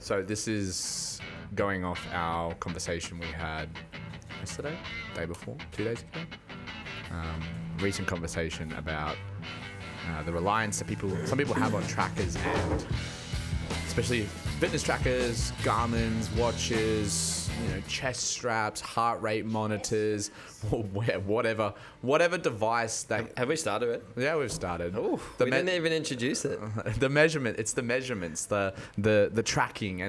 So this is going off our conversation we had yesterday, day before, 2 days ago. Recent conversation about the reliance that some people have on trackers, and especially fitness trackers, Garmin's, watches, chest straps, heart rate monitors, or whatever device that. Have we started it? Yeah, we've started. Ooh, we didn't even introduce it. The measurements, the tracking,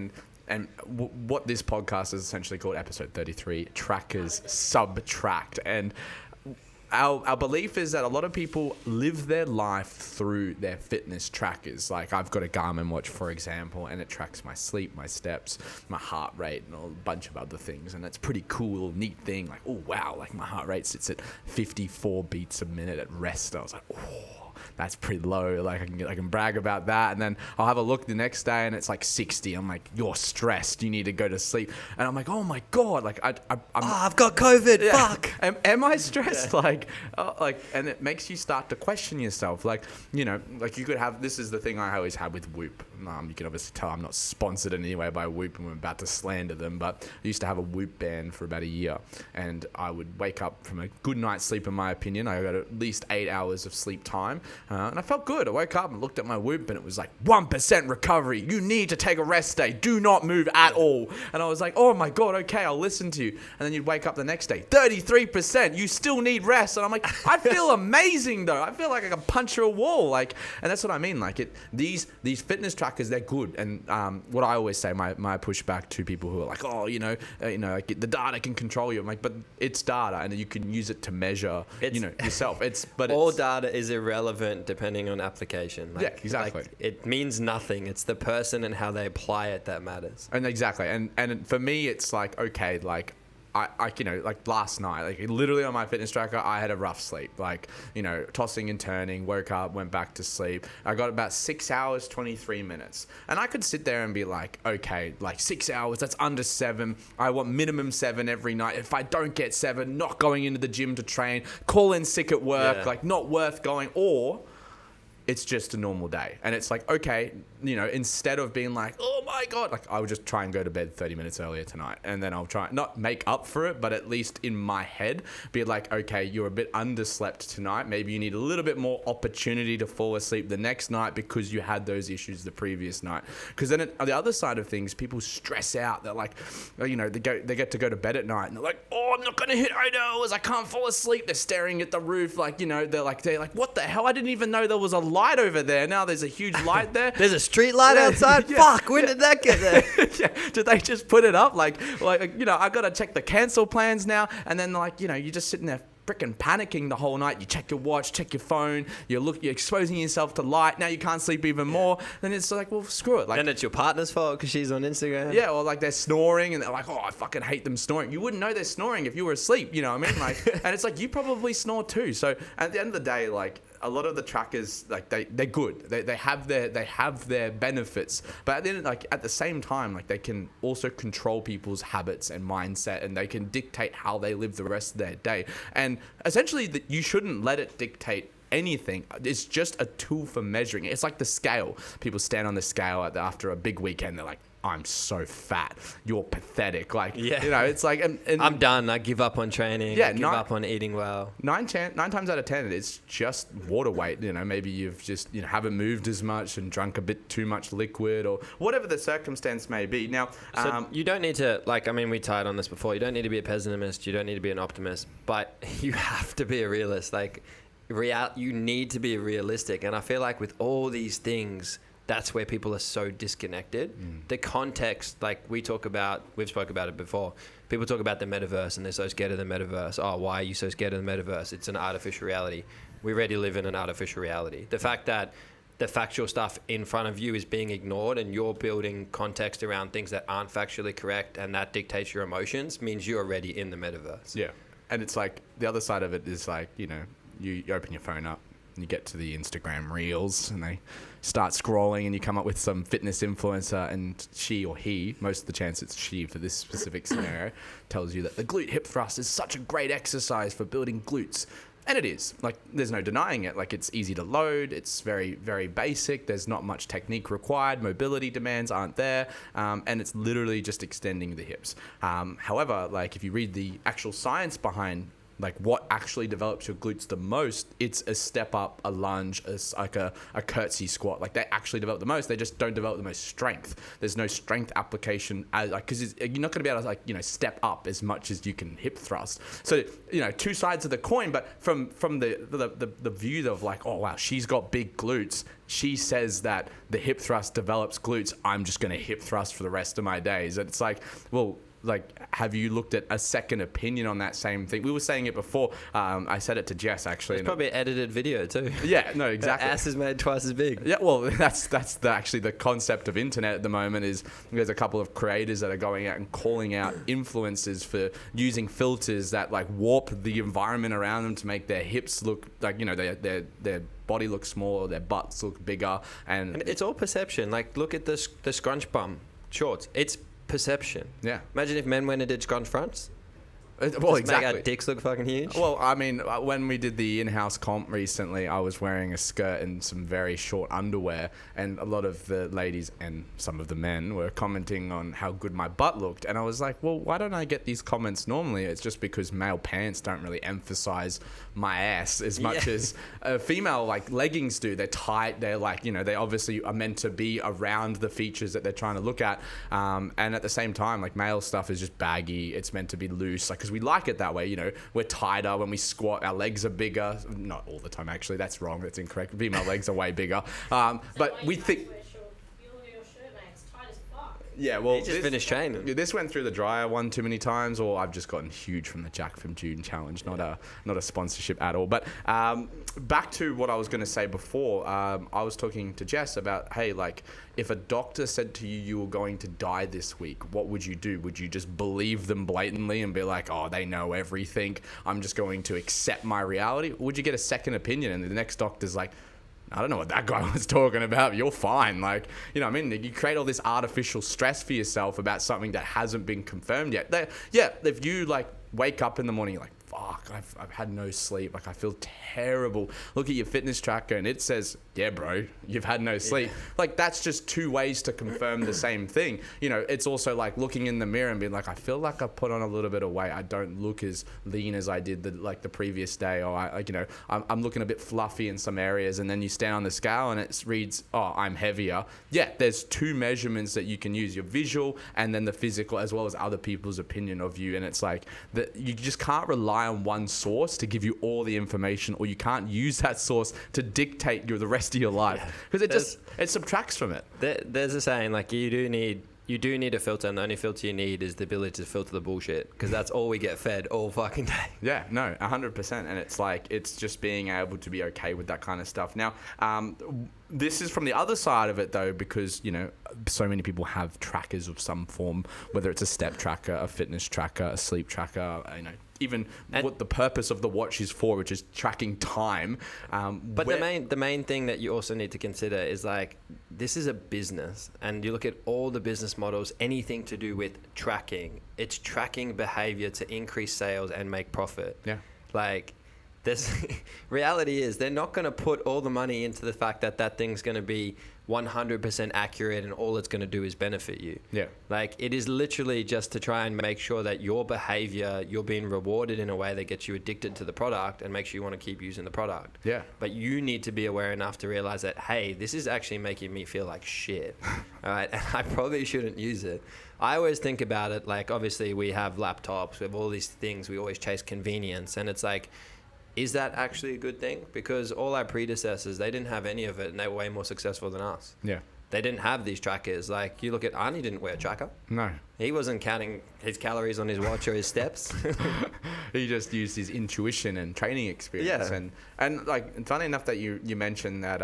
and what this podcast is essentially called, episode 33, trackers subtract. And our belief is that a lot of people live their life through their fitness trackers. Like, I've got a Garmin watch, for example, and it tracks my sleep, my steps, my heart rate, and a bunch of other things. And it's pretty cool, neat thing. Like, oh, wow, like my heart rate sits at 54 beats a minute at rest. I was like, oh, that's pretty low. Like, I can brag about that. And then I'll have a look the next day and it's like 60. I'm like, you're stressed. You need to go to sleep. And I'm like, oh my God. Like, I've got COVID. Yeah. Fuck. Am I stressed? Yeah. And it makes you start to question yourself. Like you could have, this is the thing I always had with Whoop. You can obviously tell I'm not sponsored in any way by Whoop, and we're about to slander them, but I used to have a Whoop band for about a year, and I would wake up from a good night's sleep, in my opinion. I got at least 8 hours of sleep time, and I felt good. I woke up and looked at my Whoop, and it was like 1% recovery. You need to take a rest day. Do not move at all. And I was like, oh my God, okay, I'll listen to you. And then you'd wake up the next day, 33%. You still need rest. And I'm like, I feel amazing though. I feel like I can punch through a wall. And that's what I mean. These fitness trackers, they're good. And what I always say, my pushback to people who are like, oh, like the data can control you. I'm like, but it's data, and you can use it to measure, yourself. All data is irrelevant depending on application. Yeah, exactly. It means nothing. It's the person and how they apply it that matters. And exactly. And for me, it's like, okay, like like last night, like literally on my fitness tracker, I had a rough sleep, tossing and turning, woke up, went back to sleep. I got about 6 hours, 23 minutes. And I could sit there and be like, okay, like 6 hours, that's under 7. I want minimum 7 every night. If I don't get 7, not going into the gym to train, call in sick at work, not worth going, or it's just a normal day. And it's like, okay, instead of being like, oh my God, like I would just try and go to bed 30 minutes earlier tonight. And then I'll try not make up for it, but at least in my head, be like, okay, you're a bit underslept tonight. Maybe you need a little bit more opportunity to fall asleep the next night because you had those issues the previous night. Because then on the other side of things, people stress out. They're like, they get to go to bed at night and they're like, oh, I'm not going to hit 8 hours. I can't fall asleep. They're staring at the roof. They're like, what the hell? I didn't even know there was a light over there. Now there's a huge light there. There's a street light outside. Yeah, Fuck, when did that get there? Yeah. Did they just put it up? I got to check the cancel plans now. And then you're just sitting there freaking panicking the whole night. You check your watch, check your phone, you're exposing yourself to light. Now you can't sleep even more. Then it's like, well, screw it. And it's your partner's fault because she's on Instagram. Yeah, or they're snoring and they're like, oh, I fucking hate them snoring. You wouldn't know they're snoring if you were asleep, you know what I mean? And it's like, you probably snore too. So at the end of the day, a lot of the trackers, they're good. They have their benefits, but at the same time, they can also control people's habits and mindset, and they can dictate how they live the rest of their day. And essentially, you shouldn't let it dictate anything. It's just a tool for measuring it. It's like the scale. People stand on the scale after a big weekend. They're like, I'm so fat. You're pathetic. It's like... And I'm done. I give up on training. Yeah, I give up on eating well. 9 times out of 10, it's just water weight. Maybe you've just haven't moved as much and drunk a bit too much liquid or whatever the circumstance may be. Now, so you don't need to, we tied on this before, you don't need to be a pessimist. You don't need to be an optimist, but you have to be a realist. You need to be realistic. And I feel like with all these things, that's where people are so disconnected. The context, we've spoke about it before. People talk about the metaverse and they're so scared of the metaverse. Oh, why are you so scared of the metaverse? It's an artificial reality. We already live in an artificial reality. The fact that the factual stuff in front of you is being ignored and you're building context around things that aren't factually correct and that dictates your emotions means you're already in the metaverse. Yeah. And it's the other side of it is you open your phone up and you get to the Instagram reels and they start scrolling and you come up with some fitness influencer and she or he, most of the chance it's she for this specific scenario, tells you that the glute hip thrust is such a great exercise for building glutes. And it is. Like, there's no denying it. Like, it's easy to load. It's very, very basic. There's not much technique required. Mobility demands aren't there. And it's literally just extending the hips. However, like, if you read the actual science behind like what actually develops your glutes the most, it's a step up, a lunge, like a curtsy squat. Like, they actually develop the most. They just don't develop the most strength. There's no strength application as, like, because you're not going to be able to, like, you know, step up as much as you can hip thrust. So, you know, two sides of the coin. But from the view of like, oh wow, she's got big glutes. She says that the hip thrust develops glutes. I'm just going to hip thrust for the rest of my days. And it's like, well, like, have you looked at a second opinion on that same thing? We were saying it before. I said it to Jess, actually. It's probably an edited video too. Yeah, no, exactly. The ass is made twice as big. Yeah, well, that's actually the concept of internet at the moment. Is there's a couple of creators that are going out and calling out influencers for using filters that like warp the environment around them to make their hips look like, you know, their body look smaller, their butts look bigger, and it's all perception. Like, look at the scrunch bum shorts. It's perception. Yeah. Imagine if men went and did scrunch fronts. Well, exactly. Make our dicks look fucking huge. Well, I mean, when we did the in-house comp recently, I was wearing a skirt and some very short underwear, and a lot of the ladies and some of the men were commenting on how good my butt looked, and I was like, well, why don't I get these comments normally? It's just because male pants don't really emphasize my ass as much as female like leggings do. They're tight. They're like, you know, they obviously are meant to be around the features that they're trying to look at, and at the same time, like, male stuff is just baggy. It's meant to be loose, like, because we like it that way. You know, we're tighter when we squat. Our legs are bigger. Not all the time, actually. That's wrong. That's incorrect. Female legs are way bigger. But we think. Yeah, well, he just finished training. This went through the dryer one too many times, or I've just gotten huge from the Jack from June challenge. Not a sponsorship at all. But back to what I was going to say before. I was talking to Jess about, hey, like, if a doctor said to you you were going to die this week, what would you do? Would you just believe them blatantly and be like, oh, they know everything, I'm just going to accept my reality? Or would you get a second opinion and the next doctor's like, I don't know what that guy was talking about. You're fine. Like, you know what I mean? You create all this artificial stress for yourself about something that hasn't been confirmed yet. If you, like, wake up in the morning, you're like, fuck, I've had no sleep. Like, I feel terrible. Look at your fitness tracker and it says, yeah, bro, you've had no sleep. Yeah. Like, that's just two ways to confirm the same thing. You know, it's also like looking in the mirror and being like, I feel like I put on a little bit of weight. I don't look as lean as I did the previous day. Or I'm looking a bit fluffy in some areas. And then you stand on the scale and it reads, oh, I'm heavier. Yeah, there's two measurements that you can use, your visual and then the physical, as well as other people's opinion of you. And it's like that you just can't rely on one source to give you all the information, or you can't use that source to dictate the rest of your life, because it subtracts from it. There's a saying, like, you do need a filter, and the only filter you need is the ability to filter the bullshit, because that's all we get fed all fucking day. Yeah, no, 100%. And it's like, it's just being able to be okay with that kind of stuff. Now, this is from the other side of it, though, because, you know, so many people have trackers of some form, whether it's a step tracker, a fitness tracker, a sleep tracker, you know, even what the purpose of the watch is for, which is tracking time. But the main thing that you also need to consider is, like, this is a business, and you look at all the business models, anything to do with tracking, it's tracking behavior to increase sales and make profit. Yeah. Like, this reality is they're not going to put all the money into the fact that thing's going to be 100% accurate and all it's going to do is benefit you. Yeah. Like, it is literally just to try and make sure that your behavior, you're being rewarded in a way that gets you addicted to the product and makes you want to keep using the product. Yeah. But you need to be aware enough to realize that, hey, this is actually making me feel like shit. All right. And I probably shouldn't use it. I always think about it, like, obviously we have laptops, we have all these things, we always chase convenience. And it's like, is that actually a good thing? Because all our predecessors, they didn't have any of it, and they were way more successful than us. Yeah. They didn't have these trackers. Like, you look at Arnie, didn't wear a tracker. No. He wasn't counting his calories on his watch or his steps. He just used his intuition and training experience. Yeah. And like, funny enough that you mentioned that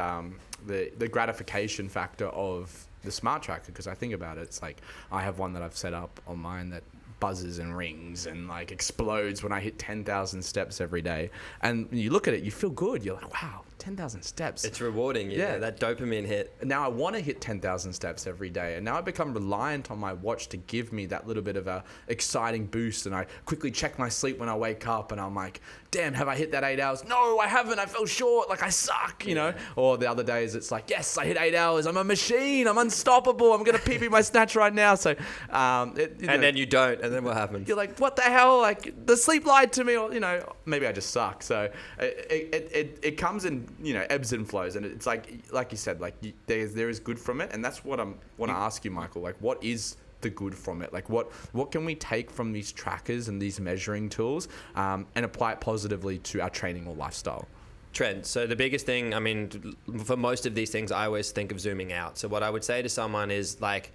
the gratification factor of the smart tracker, because I think about it, it's like, I have one that I've set up on mine that buzzes and rings and like explodes when I hit 10,000 steps every day. And when you look at it, you feel good. You're like, wow, 10,000 steps. It's rewarding, yeah. That dopamine hit. Now I want to hit 10,000 steps every day. And now I become reliant on my watch to give me that little bit of a exciting boost. And I quickly check my sleep when I wake up and I'm like, damn, have I hit that 8 hours? No, I haven't. I fell short. Like I suck, you know? Or the other days it's like, yes, I hit 8 hours. I'm a machine. I'm unstoppable. I'm going to pee my snatch right now. So, then you don't. And then what happens? You're like, what the hell? Like the sleep lied to me, or, you know, maybe I just suck. So it comes in, you know, ebbs and flows. And it's like you said, like there is good from it. And that's what I want to ask you, Michael. Like, what is the good from it? Like what can we take from these trackers and these measuring tools and apply it positively to our training or lifestyle? Trends. So the biggest thing, I mean, for most of these things, I always think of zooming out. So what I would say to someone is like,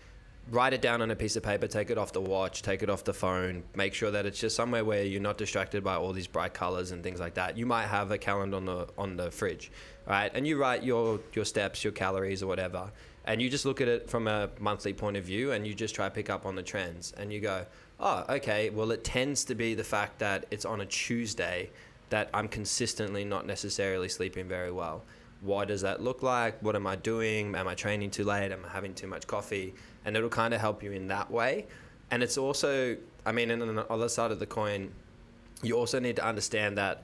write it down on a piece of paper, take it off the watch, take it off the phone, make sure that it's just somewhere where you're not distracted by all these bright colors and things like that. You might have a calendar on the fridge, right? And you write your steps, your calories or whatever, and you just look at it from a monthly point of view and you just try to pick up on the trends and you go, oh, okay, well, it tends to be the fact that it's on a Tuesday that I'm consistently not necessarily sleeping very well. What does that look like? What am I doing? Am I training too late? Am I having too much coffee? And it'll kind of help you in that way. And it's also, I mean, on the other side of the coin, you also need to understand that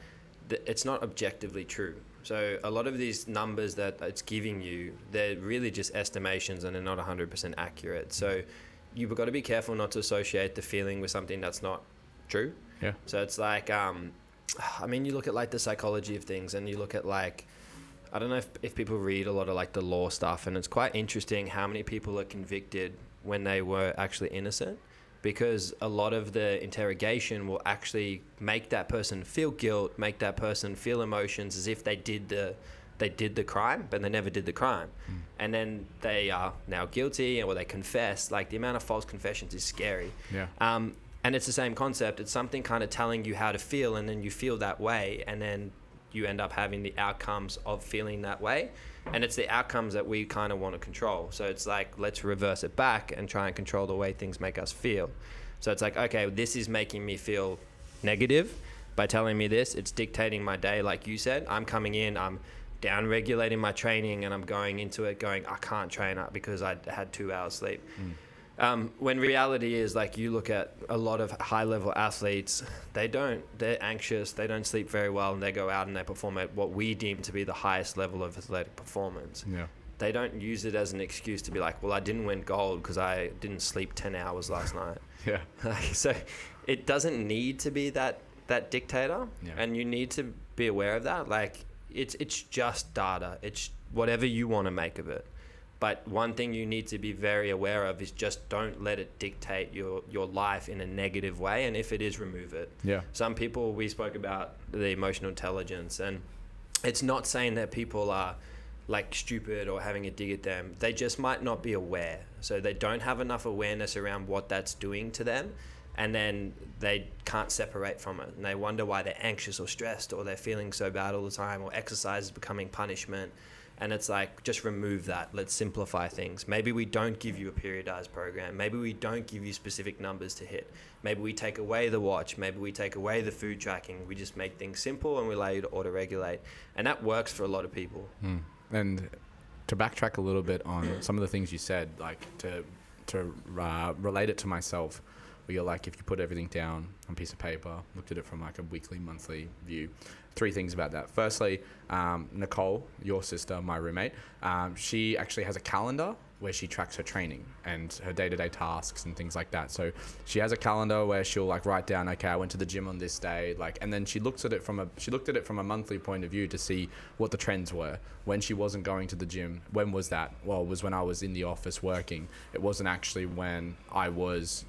it's not objectively true. So a lot of these numbers that it's giving you, they're really just estimations and they're not 100% accurate. So you've got to be careful not to associate the feeling with something that's not true. Yeah. So it's like, I mean, you look at like the psychology of things and you look at like, I don't know if people read a lot of like the law stuff, and it's quite interesting how many people are convicted when they were actually innocent, because a lot of the interrogation will actually make that person feel guilt, make that person feel emotions as if they did the crime, but they never did the crime. And then they are now guilty or they confess. Like the amount of false confessions is scary. Yeah. And it's the same concept. It's something kind of telling you how to feel, and then you feel that way, and then you end up having the outcomes of feeling that way. And it's the outcomes that we kind of want to control. So it's like, let's reverse it back and try and control the way things make us feel. So it's like, okay, this is making me feel negative by telling me this. It's dictating my day. Like you said, I'm coming in, I'm down regulating my training, and I'm going into it going, I can't train up because I had 2 hours sleep. When reality is, like, you look at a lot of high level athletes, they're anxious, they don't sleep very well, and they go out and they perform at what we deem to be the highest level of athletic performance. Yeah. They don't use it as an excuse to be like, well, I didn't win gold because I didn't sleep 10 hours last night. Yeah. So it doesn't need to be that dictator. Yeah. And you need to be aware of that. Like, it's just data. It's whatever you want to make of it. But one thing you need to be very aware of is just don't let it dictate your life in a negative way. And if it is, remove it. Yeah. Some people, we spoke about the emotional intelligence, and it's not saying that people are like stupid or having a dig at them. They just might not be aware. So they don't have enough awareness around what that's doing to them. And then they can't separate from it. And they wonder why they're anxious or stressed, or they're feeling so bad all the time, or exercise is becoming punishment. And it's like, just remove that. Let's simplify things. Maybe we don't give you a periodized program. Maybe we don't give you specific numbers to hit. Maybe we take away the watch. Maybe we take away the food tracking. We just make things simple and we allow you to auto-regulate. And that works for a lot of people. And to backtrack a little bit on some of the things you said, like to relate it to myself, where you're like, if you put everything down on a piece of paper, looked at it from like a weekly, monthly view, 3 things about that. Firstly, Nicole, your sister, my roommate, she actually has a calendar where she tracks her training and her day-to-day tasks and things like that. So she has a calendar where she'll like write down, okay, I went to the gym on this day, like, and then she looked at it from a monthly point of view to see what the trends were. When she wasn't going to the gym, when was that? Well, it was when I was in the office working. It wasn't actually when I was,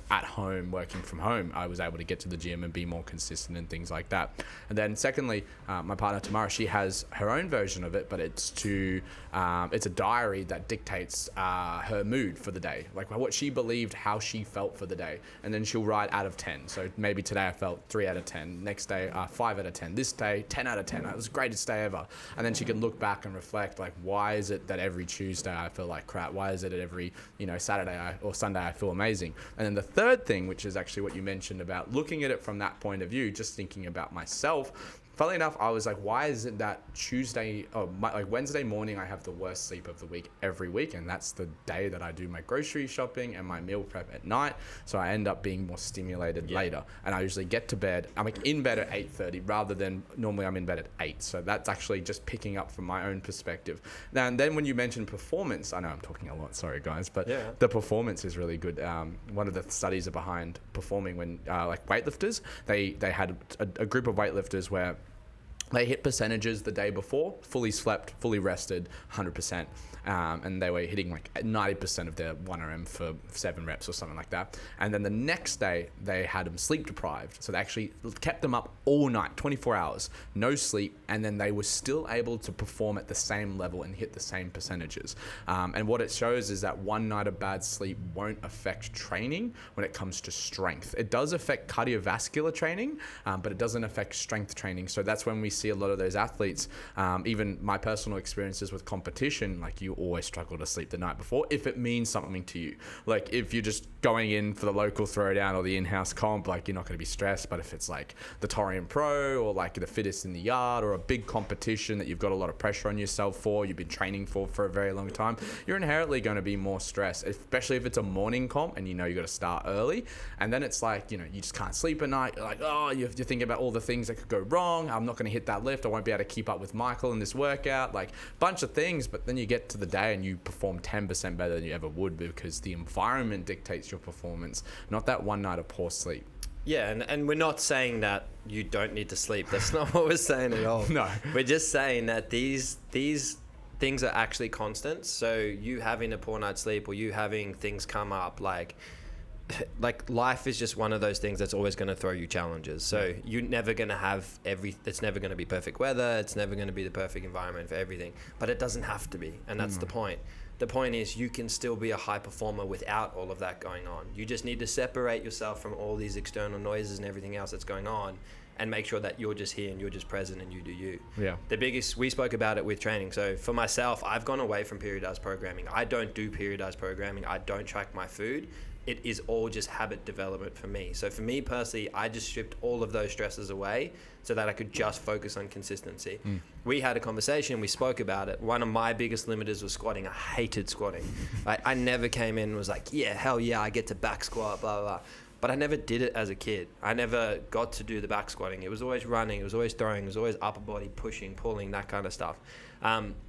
at home working from home. I was able to get to the gym and be more consistent and things like that. And then secondly, my partner Tamara, she has her own version of it, but it's a diary that dictates her mood for the day, like what she believed, how she felt for the day. And then she'll write out of 10. So maybe today I felt 3 out of 10. Next day, 5 out of 10. This day, 10 out of 10. It was the greatest day ever. And then she can look back and reflect, like, why is it that every Tuesday I feel like crap? Why is it that every, Saturday or Sunday I feel amazing? And then the third thing, which is actually what you mentioned about looking at it from that point of view, just thinking about myself, funnily enough, I was like, why is it that Wednesday morning I have the worst sleep of the week every week, and that's the day that I do my grocery shopping and my meal prep at night, so I end up being more stimulated later, and I usually get to bed, I'm like in bed at 8:30 rather than normally I'm in bed at 8, so that's actually just picking up from my own perspective. Now, and then when you mention performance, I know I'm talking a lot, sorry guys, but the performance is really good. One of the studies are behind performing when like weightlifters, they had a group of weightlifters where they hit percentages the day before, fully slept, fully rested, 100%. And they were hitting like 90% of their 1RM for 7 reps or something like that. And then the next day, they had them sleep deprived. So they actually kept them up all night, 24 hours, no sleep. And then they were still able to perform at the same level and hit the same percentages. And what it shows is that one night of bad sleep won't affect training when it comes to strength. It does affect cardiovascular training, but it doesn't affect strength training. So that's when we see a lot of those athletes, even my personal experiences with competition, like you always struggle to sleep the night before if it means something to you. Like if you're just going in for the local throwdown or the in-house comp, like you're not going to be stressed. But if it's like the Torian Pro or like the fittest in the yard or a big competition that you've got a lot of pressure on yourself for, you've been training for a very long time, you're inherently going to be more stressed, especially if it's a morning comp and you know you got to start early. And then it's like, you know, you just can't sleep at night. You're like, oh, you're thinking about all the things that could go wrong. I'm not going to hit that lift. I won't be able to keep up with Michael in this workout, like bunch of things. But then you get to the day and you perform 10% better than you ever would because the environment dictates your performance, not that one night of poor sleep. Yeah, and we're not saying that you don't need to sleep. That's not what we're saying at all. No. We're just saying that these things are actually constant. So you having a poor night's sleep or you having things come up, like life is just one of those things that's always going to throw you challenges. So you're never going to have it's never going to be perfect weather. It's never going to be the perfect environment for everything, but it doesn't have to be. And that's the point. The point is you can still be a high performer without all of that going on. You just need to separate yourself from all these external noises and everything else that's going on and make sure that you're just here and you're just present and you do you. Yeah. We spoke about it with training. So for myself, I've gone away from periodized programming. I don't do periodized programming. I don't track my food. It is all just habit development for me. So for me personally, I just stripped all of those stresses away so that I could just focus on consistency. We had a conversation, we spoke about it. One of my biggest limiters was squatting. I hated squatting. I never came in and was like, yeah, hell yeah, I get to back squat, blah, blah, blah. But I never did it as a kid. I never got to do the back squatting. It was always running, it was always throwing, it was always upper body, pushing, pulling, that kind of stuff.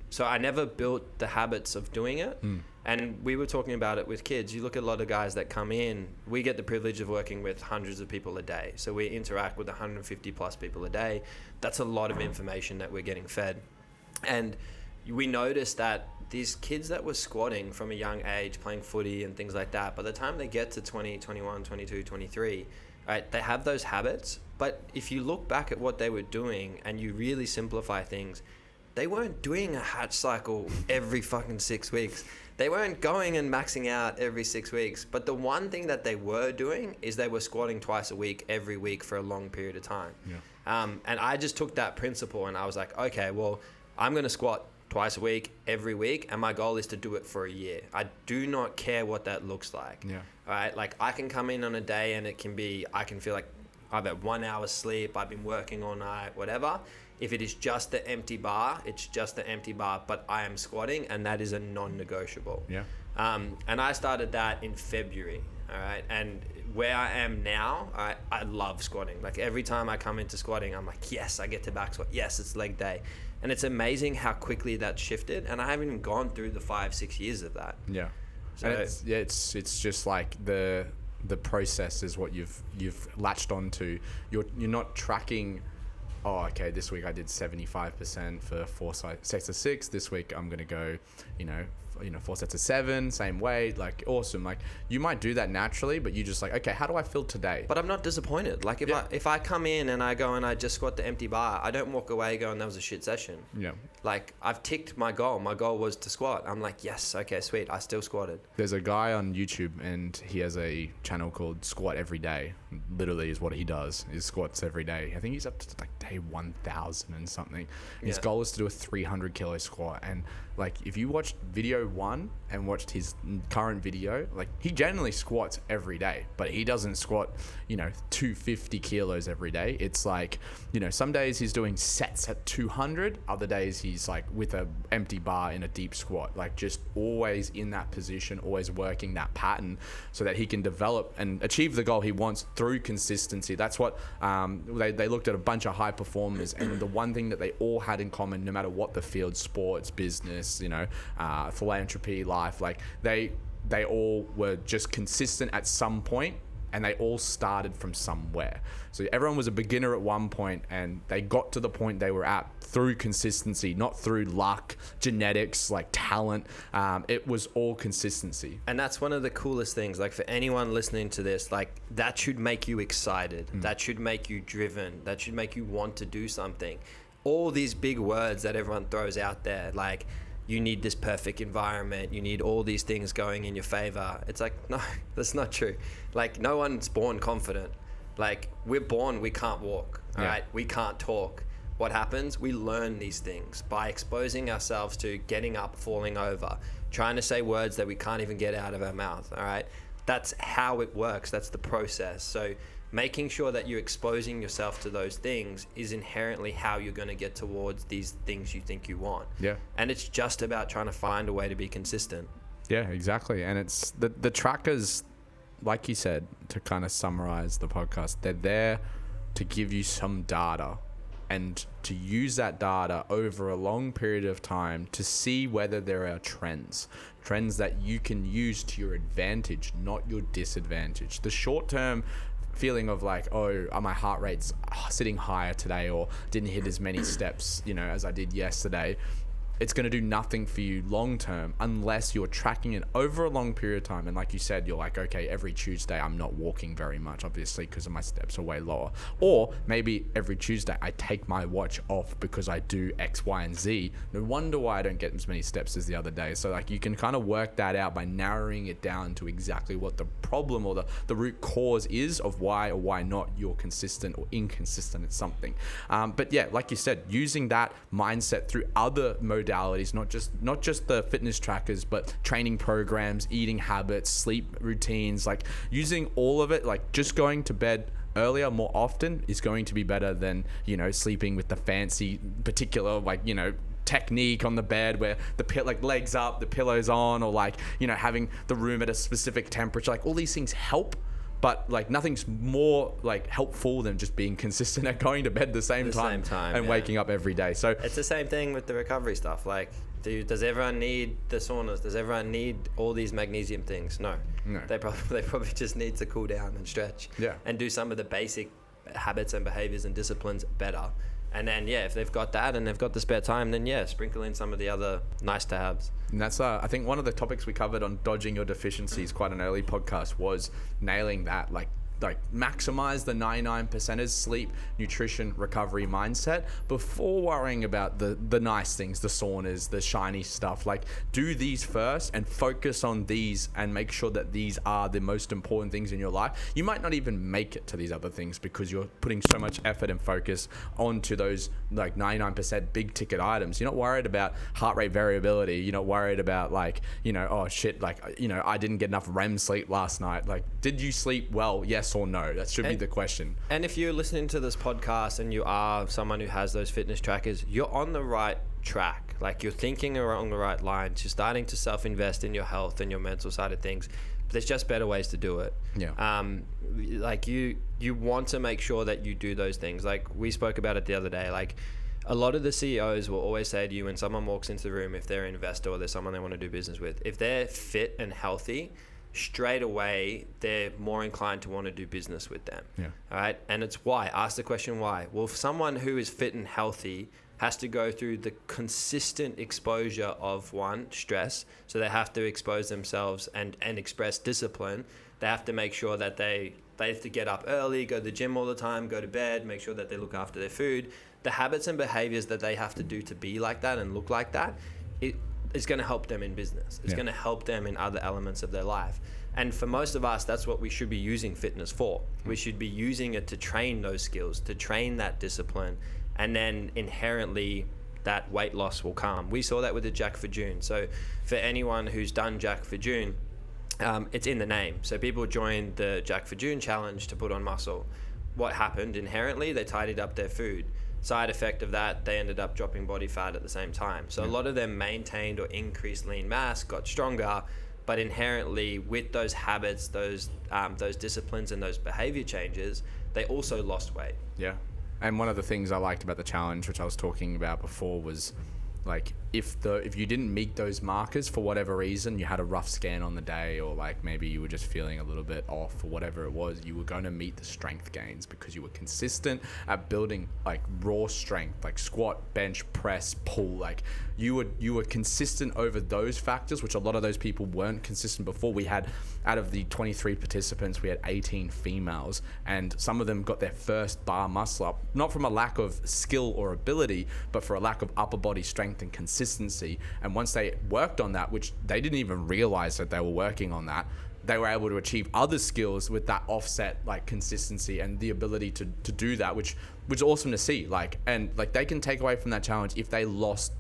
So I never built the habits of doing it. And we were talking about it with kids. You look at a lot of guys that come in, we get the privilege of working with hundreds of people a day. So we interact with 150 plus people a day. That's a lot of information that we're getting fed. And we noticed that these kids that were squatting from a young age, playing footy and things like that, by the time they get to 20, 21, 22, 23, right, they have those habits. But if you look back at what they were doing and you really simplify things, they weren't doing a hatch cycle every fucking 6 weeks. They weren't going and maxing out every 6 weeks. But the one thing that they were doing is they were squatting twice a week, every week for a long period of time. Yeah. And I just took that principle and I was like, okay, well, I'm going to squat twice a week, every week. And my goal is to do it for a year. I do not care what that looks like. Yeah. All right. Like I can come in on a day and I can feel like I've had 1 hour sleep. I've been working all night, whatever. If it is just the empty bar, it's just the empty bar, but I am squatting and that is a non-negotiable. Yeah. And I started that in February. All right. And where I am now, I love squatting. Like every time I come into squatting, I'm like, yes, I get to back squat. Yes, it's leg day. And it's amazing how quickly that shifted. And I haven't even gone through the 5-6 years of that. Yeah. So and it's just like the process is what you've latched onto. You're not tracking, oh, okay, this week I did 75% for 4 sets of 6. This week I'm going to go, 4 sets of 7, same weight, like awesome. Like you might do that naturally, but you just like, okay, how do I feel today? But I'm not disappointed. Like if I come in and I go and I just squat the empty bar, I don't walk away going, that was a shit session. Yeah. Like I've ticked my goal. My goal was to squat. I'm like, yes, okay, sweet. I still squatted. There's a guy on YouTube and he has a channel called Squat Every Day. Literally is what he does, is squats every day. I think he's up to like day 1,000 and something. His goal is to do a 300 kilo squat. And like if you watch video episode 1 and watched his current video, like he generally squats every day, but he doesn't squat, 250 kilos every day. It's like, some days he's doing sets at 200, other days he's like with a empty bar in a deep squat, like just always in that position, always working that pattern so that he can develop and achieve the goal he wants through consistency. That's what they looked at a bunch of high performers, and the one thing that they all had in common, no matter what the field, sports, business, philanthropy, life, like they all were just consistent at some point, and they all started from somewhere. So everyone was a beginner at one point, and they got to the point they were at through consistency, not through luck, genetics, like talent. It was all consistency. And that's one of the coolest things. Like for anyone listening to this, like that should make you excited. That should make you driven. That should make you want to do something. All these big words that everyone throws out there, like you need this perfect environment, you need all these things going in your favor. It's like, no, that's not true. Like no one's born confident. Like we're born, we can't walk, all right? We can't talk. What happens? We learn these things by exposing ourselves to getting up, falling over, trying to say words that we can't even get out of our mouth, all right? That's how it works. That's the process. So making sure that you're exposing yourself to those things is inherently how you're going to get towards these things you think you want. Yeah. And it's just about trying to find a way to be consistent. Yeah, exactly. And it's the trackers, like you said, to kind of summarize the podcast, they're there to give you some data and to use that data over a long period of time to see whether there are trends that you can use to your advantage, not your disadvantage. The short-term feeling of like, oh, my heart rate's sitting higher today, or didn't hit as many steps, as I did yesterday. It's going to do nothing for you long term unless you're tracking it over a long period of time. And like you said, you're like, okay, every Tuesday I'm not walking very much, obviously, because my steps are way lower. Or maybe every Tuesday I take my watch off because I do X, Y, and Z. No wonder why I don't get as many steps as the other day. So like you can kind of work that out by narrowing it down to exactly what the problem or the root cause is of why or why not you're consistent or inconsistent at something. But yeah, like you said, using that mindset through other modalities, not just the fitness trackers, but training programs, eating habits, sleep routines, like using all of it, like just going to bed earlier more often is going to be better than, sleeping with the fancy particular, technique on the bed where the legs up, the pillows on, or having the room at a specific temperature. Like all these things help, but nothing's more helpful than just being consistent at going to bed the same time and waking up every day. So it's the same thing with the recovery stuff. Does everyone need the saunas? Does everyone need all these magnesium things? No. They probably just need to cool down and stretch and do some of the basic habits and behaviors and disciplines better. And then, if they've got that and they've got the spare time, then sprinkle in some of the other nice to haves. And that's, I think one of the topics we covered on dodging your deficiencies, quite an early podcast, was nailing that, like maximize the 99%ers sleep, nutrition, recovery mindset before worrying about the nice things, the saunas, the shiny stuff. Do these first and focus on these and make sure that these are the most important things in your life. You might not even make it to these other things because you're putting so much effort and focus onto those 99% big ticket items. You're not worried about heart rate variability. You're not worried about oh shit, I didn't get enough REM sleep last night. Did you sleep well? Yes or no? That should be the question. And if you're listening to this podcast and you are someone who has those fitness trackers, you're on the right track. You're thinking along the right lines. You're starting to self-invest in your health and your mental side of things. But there's just better ways to do it. Yeah. You want to make sure that you do those things. We spoke about it the other day. A lot of the CEOs will always say to you when someone walks into the room, if they're an investor or there's someone they want to do business with, if they're fit and healthy, straight away they're more inclined to want to do business with them. Yeah. All right. And it's why. Ask the question why. Well, if someone who is fit and healthy has to go through the consistent exposure of stress, so they have to expose themselves and express discipline. They have to make sure that they have to get up early, go to the gym all the time, go to bed, make sure that they look after their food. The habits and behaviors that they have to do to be like that and look like that, it's going to help them in business. It's going to help them in other elements of their life. And for most of us, that's what we should be using fitness for. We should be using it to train those skills, to train that discipline, and then inherently that weight loss will come. We saw that with the Jack for June. So for anyone who's done Jack for June, it's in the name. So people joined the Jack for June challenge to put on muscle. What happened inherently? They tidied up their food. Side effect of that, they ended up dropping body fat at the same time. So a lot of them maintained or increased lean mass, got stronger, but inherently with those habits, those disciplines and those behavior changes, they also lost weight. Yeah. And one of the things I liked about the challenge, which I was talking about before, was like if you didn't meet those markers for whatever reason, you had a rough scan on the day, or like maybe you were just feeling a little bit off or whatever it was, you were going to meet the strength gains because you were consistent at building like raw strength, like squat, bench, press, pull. Like you were consistent over those factors, which a lot of those people weren't consistent before. We had, out of the 23 participants, we had 18 females, and some of them got their first bar muscle up, not from a lack of skill or ability, but for a lack of upper body strength and consistency. And once they worked on that, which they didn't even realize that they were working on that, they were able to achieve other skills with that offset, like consistency and the ability to do that, which was awesome to see. Like, and like they can take away from that challenge if they lost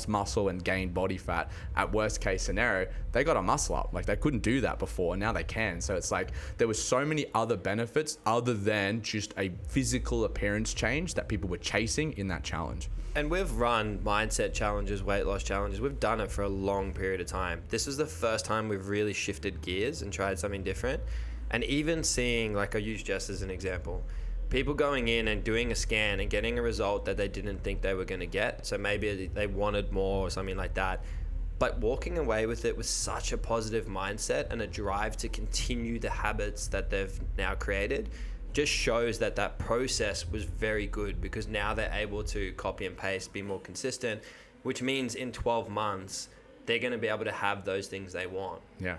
muscle and gained body fat. At worst case scenario, they got a muscle up. Like they couldn't do that before, and now they can. So it's like there was so many other benefits other than just a physical appearance change that people were chasing in that challenge. And we've run mindset challenges, weight loss challenges. We've done it for a long period of time. This was the first time we've really shifted gears and tried something different. And even seeing, like I use Jess as an example, people going in and doing a scan and getting a result that they didn't think they were going to get. So maybe they wanted more or something like that. But walking away with it with such a positive mindset and a drive to continue the habits that they've now created just shows that that process was very good, because now they're able to copy and paste, be more consistent, which means in 12 months, they're going to be able to have those things they want. Yeah.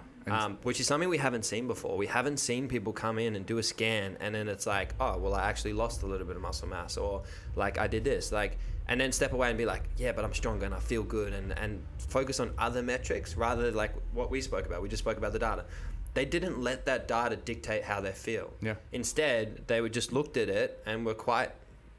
Which is something we haven't seen before. We haven't seen people come in and do a scan and then it's like, oh, well, I actually lost a little bit of muscle mass, or like I did this, like, and then step away and be like, yeah, but I'm stronger and I feel good, and focus on other metrics rather than like what we spoke about. We just spoke about the data. They didn't let that data dictate how they feel. Yeah. Instead, they would just looked at it and were quite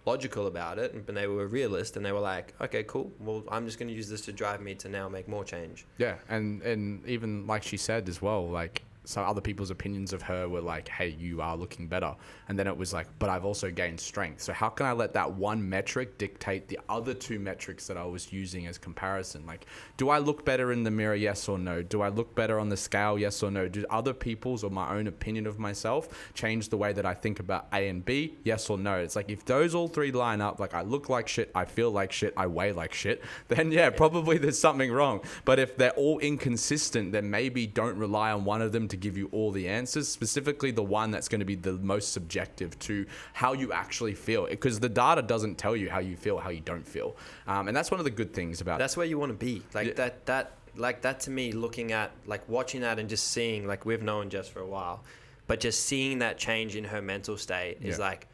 logical about it, and they were a realist, and they were like, okay, cool, well, I'm just going to use this to drive me to now make more change. Yeah. And even like she said as well, like some other people's opinions of her were like, hey, you are looking better. And then it was like, but I've also gained strength. So how can I let that one metric dictate the other two metrics that I was using as comparison? Like, do I look better in the mirror? Yes or no? Do I look better on the scale? Yes or no? Do other people's or my own opinion of myself change the way that I think about A and B? Yes or no? It's like, if those all three line up, like I look like shit, I feel like shit, I weigh like shit, then yeah, probably there's something wrong. But if they're all inconsistent, then maybe don't rely on one of them to give you all the answers, specifically the one that's going to be the most subjective to how you actually feel, because the data doesn't tell you how you feel, how you don't feel. And that's one of the good things about that's where you want to be, like that to me, looking at, like, watching that and just seeing, like, we've known Jess for a while, but just seeing that change in her mental state is like,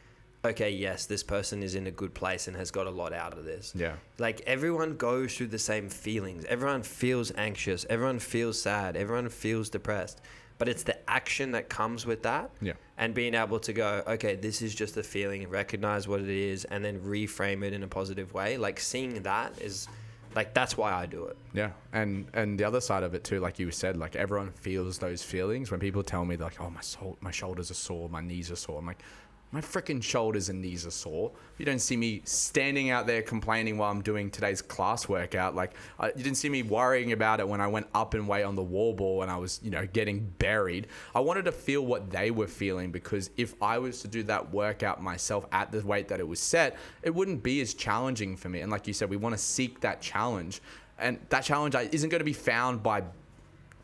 okay, yes, this person is in a good place and has got a lot out of this. Yeah. Like, everyone goes through the same feelings. Everyone feels anxious. Everyone feels sad. Everyone feels depressed. But it's the action that comes with that. Yeah. And being able to go, okay, this is just a feeling, recognize what it is, and then reframe it in a positive way. Like, seeing that is, like, that's why I do it. Yeah. And the other side of it too, like you said, like everyone feels those feelings. When people tell me like, oh, my shoulders are sore, my knees are sore, I'm like, my freaking shoulders and knees are sore. You don't see me standing out there complaining while I'm doing today's class workout. Like, you didn't see me worrying about it when I went up in weight on the wall ball and I was, getting buried. I wanted to feel what they were feeling, because if I was to do that workout myself at the weight that it was set, it wouldn't be as challenging for me. And like you said, we want to seek that challenge. And that challenge isn't going to be found by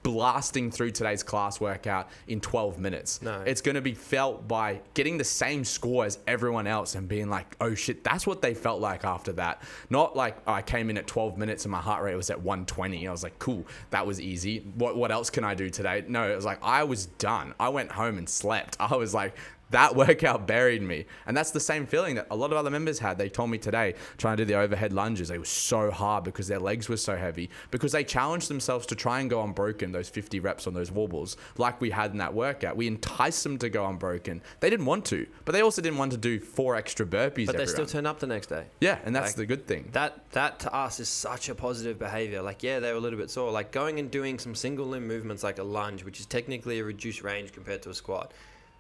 blasting through today's class workout in 12 minutes. No. It's going to be felt by getting the same score as everyone else and being like, oh shit, that's what they felt like after that. Not like, oh, I came in at 12 minutes and my heart rate was at 120. I was like, cool, that was easy. What else can I do today? No, it was like, I was done. I went home and slept. I was like, that workout buried me. And that's the same feeling that a lot of other members had. They told me today, trying to do the overhead lunges, they were so hard because their legs were so heavy, because they challenged themselves to try and go unbroken, those 50 reps on those wobbles, like we had in that workout. We enticed them to go unbroken. They didn't want to, but they also didn't want to do 4 extra burpees. But they every still round. turn up the next day. Yeah, and that's Like, the good thing. That to us is such a positive behavior. Like, yeah, they were a little bit sore. Like going and doing some single limb movements like a lunge, which is technically a reduced range compared to a squat.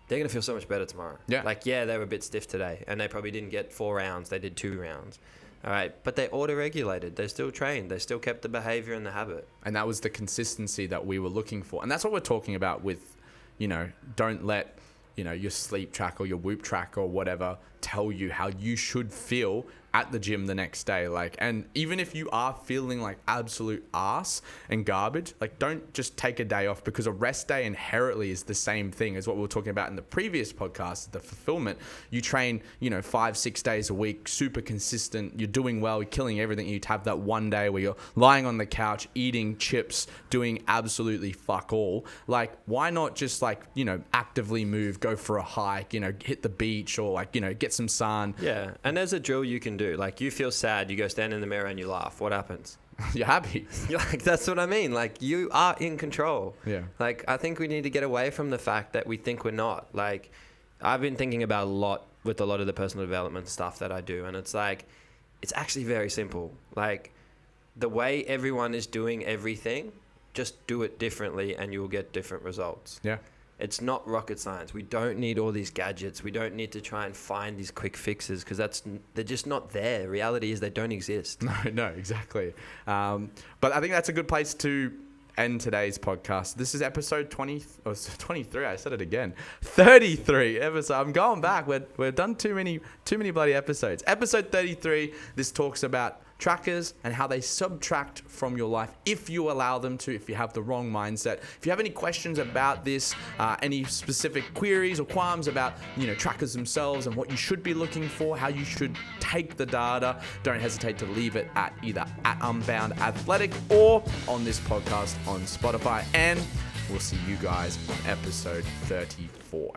They're going to feel so much better tomorrow. Yeah. Like, yeah, they were a bit stiff today and they probably didn't get 4 rounds. They did 2 rounds. All right. But they auto-regulated. They still trained. They still kept the behavior and the habit. And that was the consistency that we were looking for. And that's what we're talking about with, don't let, your sleep track or your Whoop track or whatever tell you how you should feel at the gym the next day. Like, and even if you are feeling like absolute ass and garbage, like, don't just take a day off, because a rest day inherently is the same thing as what we were talking about in the previous podcast, the fulfillment. You train, 5-6 days a week, super consistent, you're doing well, you're killing everything. You have that one day where you're lying on the couch, eating chips, doing absolutely fuck all. Like, why not just actively move, go for a hike, hit the beach, or get some sun. Yeah. And there's a drill you can do. Like, you feel sad, you go stand in the mirror and you laugh. What happens? You're happy. You're like, that's what I mean. Like, you are in control. Yeah. Like, I think we need to get away from the fact that we think we're not. Like, I've been thinking about a lot with a lot of the personal development stuff that I do. And it's like, it's actually very simple. Like, the way everyone is doing everything, just do it differently and you'll get different results. Yeah. It's not rocket science. We don't need all these gadgets. We don't need to try and find these quick fixes, because they're just not there. Reality is they don't exist. No, exactly. But I think that's a good place to end today's podcast. This is episode 23. I said it again. 33 episode. I'm going back. We've done too many bloody episodes. Episode 33. This talks about trackers and how they subtract from your life if you allow them to, if you have the wrong mindset. If you have any questions about this, any specific queries or qualms about, trackers themselves and what you should be looking for, how you should take the data, don't hesitate to leave it at either at Unbound Athletic or on this podcast on Spotify. And we'll see you guys on episode 34.